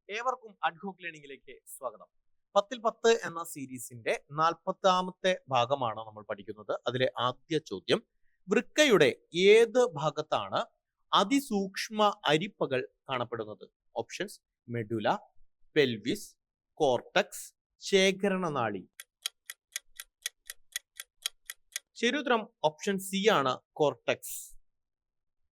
ഏവർക്കും അഡ്ഹോക്ക് ലേണിംഗിലേക്ക് സ്വാഗതം. 10 എന്ന സീരീസിന്റെ 40ാമത്തെ ഭാഗമാണ് നമ്മൾ പഠിക്കുന്നത്. അതിലെ ആദ്യ ചോദ്യം, വൃക്കയുടെ ഏത് ഭാഗത്താണ് അതിസൂക്ഷ്മ അരിപ്പകൾ കാണപ്പെടുന്നത്? ഓപ്ഷൻസ്: മെഡുല, പെൽവിസ്, കോർട്ടക്സ്, ശേഖരണനാളി. ശരിയുത്തരം ഓപ്ഷൻ സി ആണ്, കോർട്ടക്സ്.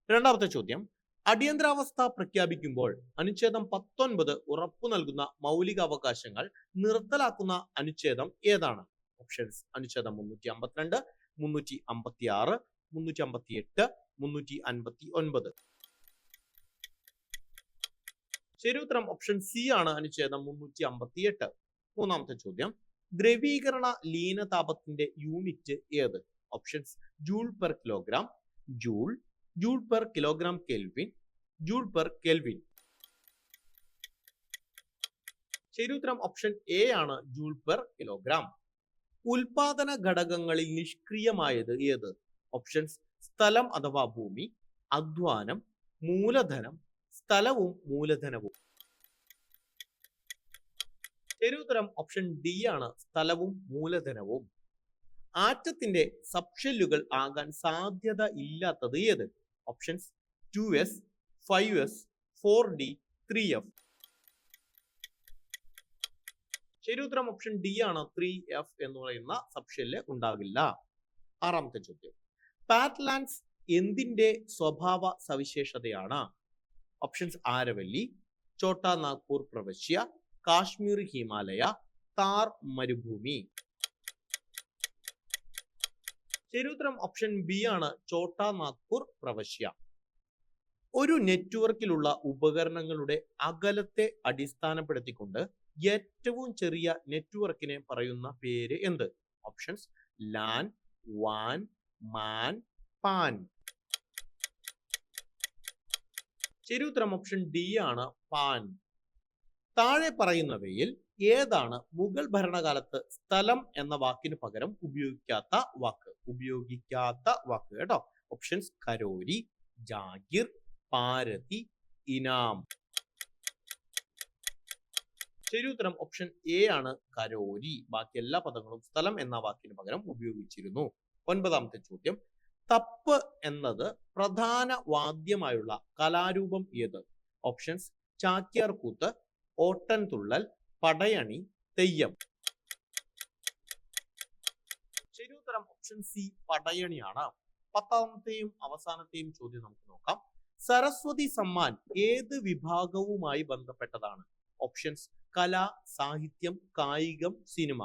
രണ്ടാമത്തെ ചോദ്യം, അടിയന്തരാവസ്ഥ പ്രഖ്യാപിക്കുമ്പോൾ അനുച്ഛേദം 19 ഉറപ്പു നൽകുന്ന മൗലികാവകാശങ്ങൾ നിർത്തലാക്കുന്ന അനുച്ഛേദം ഏതാണ്? ഓപ്ഷൻസ്: അനുച്ഛേദം 352, 356, 358, 359. ശരിയുത്തരം ഓപ്ഷൻ സി ആണ്, അനുച്ഛേദം 358. മൂന്നാമത്തെ ചോദ്യം, ദ്രവീകരണ ലീനതാപത്തിന്റെ യൂണിറ്റ് ഏത്? Options: joule per kilogram, joule, joule per kilogram kelvin, joule per kelvin. ശരിയുത്തരം ഓപ്ഷൻ എ ആണ്, ജൂൾ പെർ കിലോഗ്രാം. ഉൽപാദന ഘടകങ്ങളിൽ നിഷ്ക്രിയമായത് ഏത്? ഓപ്ഷൻസ്: സ്ഥലം അഥവാ ഭൂമി, അധ്വാനം, മൂലധനം, സ്ഥലവും മൂലധനവും. ശരിയുത്തരം ഓപ്ഷൻ ഡി ആണ്, സ്ഥലവും മൂലധനവും. ആറ്റത്തിന്റെ സബ്ഷെല്ലുകൾ ആകാൻ സാധ്യത ഇല്ലാത്തത് ഏത്? Options: 2s, 5s, 4d, 3f. ശരിയുത്തരം ഓപ്ഷൻ ഡി ആണ്, 3f എന്ന് പറയുന്ന സബ്ഷെല്ല് ഉണ്ടാകില്ല. ആറാമത്തെ ചോദ്യം, പാറ്റ്ലാൻഡ്സ് എന്തിന്റെ സ്വഭാവ സവിശേഷതയാണ്? ഓപ്ഷൻസ്: ആരവല്ലി, ഛോട്ടാ നാഗ്പൂർ പ്രവശ്യ, കാശ്മീർ ഹിമാലയ, താർ മരുഭൂമി. ശരിയുത്തരം ഓപ്ഷൻ ബി ആണ്, ഛോട്ടാ നാഗ്പൂർ പ്രവശ്യ. ഒരു നെറ്റ്വർക്കിലുള്ള ഉപകരണങ്ങളുടെ അകലത്തെ അടിസ്ഥാനപ്പെടുത്തിക്കൊണ്ട് ഏറ്റവും ചെറിയ നെറ്റ്വർക്കിനെ പറയുന്ന പേര് എന്ത്? ഓപ്ഷൻസ്: ലാൻ, വാൻ, മാൻ, പാൻ. ശരിയുത്തരം ഓപ്ഷൻ ഡി ആണ്, പാൻ. താഴെ പറയുന്നവയിൽ ഏതാണ് മുഗൾ ഭരണകാലത്ത് സ്ഥലം എന്ന വാക്കിന് പകരം ഉപയോഗിക്കാത്ത വാക്ക് കേട്ടോ? ഓപ്ഷൻസ്: കരോരി, ജാഗിർ, പാരതി, ഇനാം. ശരിയുത്തരം ഓപ്ഷൻ എ ആണ്, കരോരി. ബാക്കി എല്ലാ പദങ്ങളും സ്ഥലം എന്ന വാക്കിന് പകരം ഉപയോഗിച്ചിരുന്നു. ഒൻപതാമത്തെ ചോദ്യം, തപ്പ് എന്നത് പ്രധാന വാദ്യമായുള്ള കലാരൂപം ഏത്? ഓപ്ഷൻസ്: ചാക്യാർ കൂത്ത്, ഓട്ടൻതുള്ളൽ, പടയണി, തെയ്യം. ശരിയുത്തരം ഓപ്ഷൻ സി, പടയണിയാണ്. 10ാമത്തെയും അവസാനത്തെയും ചോദ്യം നമുക്ക് നോക്കാം. സരസ്വതി സമ്മാൻ ഏത് വിഭാഗവുമായി ബന്ധപ്പെട്ടതാണ്? ഓപ്ഷൻസ്: കല, സാഹിത്യം, കായികം, സിനിമ.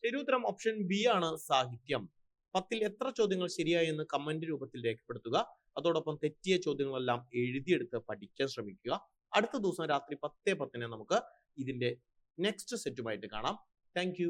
ശരിയുത്തരം ഓപ്ഷൻ ബി ആണ്, സാഹിത്യം. 10ൽ എത്ര ചോദ്യങ്ങൾ ശരിയായി എന്ന് കമന്റ് രൂപത്തിൽ രേഖപ്പെടുത്തുക. അതോടൊപ്പം തെറ്റിയ ചോദ്യങ്ങളെല്ലാം എഴുതിയെടുത്ത് പഠിക്കാൻ ശ്രമിക്കുക. അടുത്ത ദിവസം രാത്രി 10:10 നമുക്ക് ഇതിന്റെ നെക്സ്റ്റ് സെറ്റുമായിട്ട് കാണാം. Thank you.